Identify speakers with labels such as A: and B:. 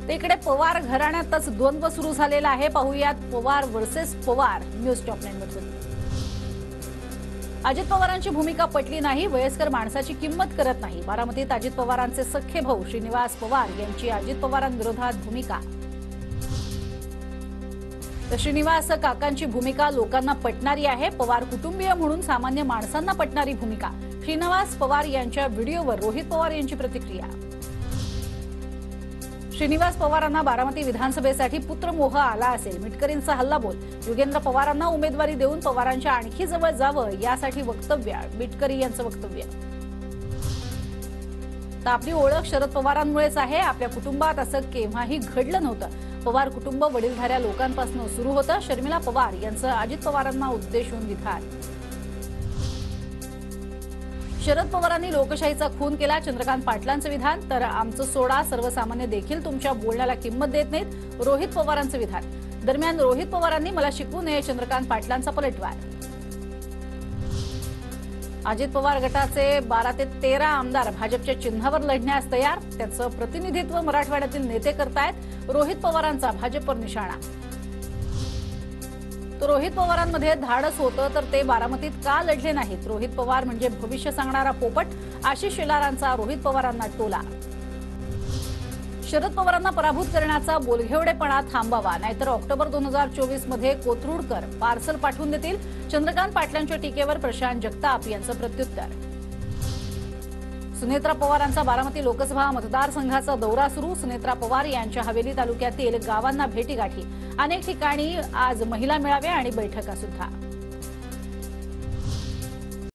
A: इकडे पवार घराण्यातच द्वंद्व सुरू झालेला आहे। पाहूयात Pawar versus Pawar news top 9 मधून। अजित पवारांची भूमिका पटली नाही, वयस्कर माणसाची किंमत करत नाही। बारामतीत अजित पवारांचे सख्खे भाऊ श्रीनिवास पवार यांची अजित पवारांविरोधात भूमिका। तर श्रीनिवास काकांची भूमिका लोकांना पटणारी आहे, पवार कुटुंबीय म्हणून सामान्य माणसांना पटणारी भूमिका। श्रीनिवास पवार यांच्या व्हिडिओवर रोहित पवार यांची प्रतिक्रिया। श्रीनिवास पवारांना बारामती विधानसभेसाठी पुत्रमोह आला असेल, मिटकरींचा हल्लाबोल। युगेंद्र पवारांना उमेदवारी देऊन पवारांच्या आणखी जवळ जावं यासाठी वक्तव्य, मिटकरी यांचं वक्तव्य। तर आपली ओळख शरद पवारांमुळेच आहे, आपल्या कुटुंबात असं केव्हाही घडलं नव्हतं। पवार कुटुंब वडीलधाऱ्या लोकांपासून सुरू होतं। शर्मिला पवार यांचं अजित पवारांना उद्देशून विधान। शरद पवारांनी लोकशाहीचा खून केला, चंद्रकांत पाटलांचं विधान। तर आमचं सोडा, सर्वसामान्य देखील तुमच्या बोलण्याला किंमत देत नाहीत, रोहित पवारांचं विधान। दरम्यान रोहित पवारांनी मला शिकवू नये, चंद्रकांत पाटलांचा पलटवार। अजित पवार गटाचे 12 ते 13 आमदार भाजपच्या चिन्हावर लढण्यास तयार, त्याचं प्रतिनिधित्व मराठवाड्यातील नेते करतायत। रोहित पवारांचा भाजपवर निशाणा। तो रोहित पवारांमध्ये धाडस होतं तर ते बारामतीत का लढले नाहीत? रोहित पवार म्हणजे भविष्य सांगणारा पोपट, आशिष शेलारांचा रोहित पवारांना टोला। शरद पवारांना पराभूत करण्याचा बोलघेवडेपणा थांबावा, नाहीतर ऑक्टोबर 2024 मध्ये कोथरूडकर पार्सल पाठवून देतील। चंद्रकांत पाटलांच्या टीकेवर प्रशांत जगताप यांचं प्रत्युत्तर। सुनेत्रा पवारांचा बारामती लोकसभा मतदारसंघाचा दौरा सुरू। सुनेत्रा पवार यांच्या हवेली तालुक्यातील गावांना भेटीगाठी। अनेक ठिकाणी आज महिला मेळावे आणि बैठका सुद्धा।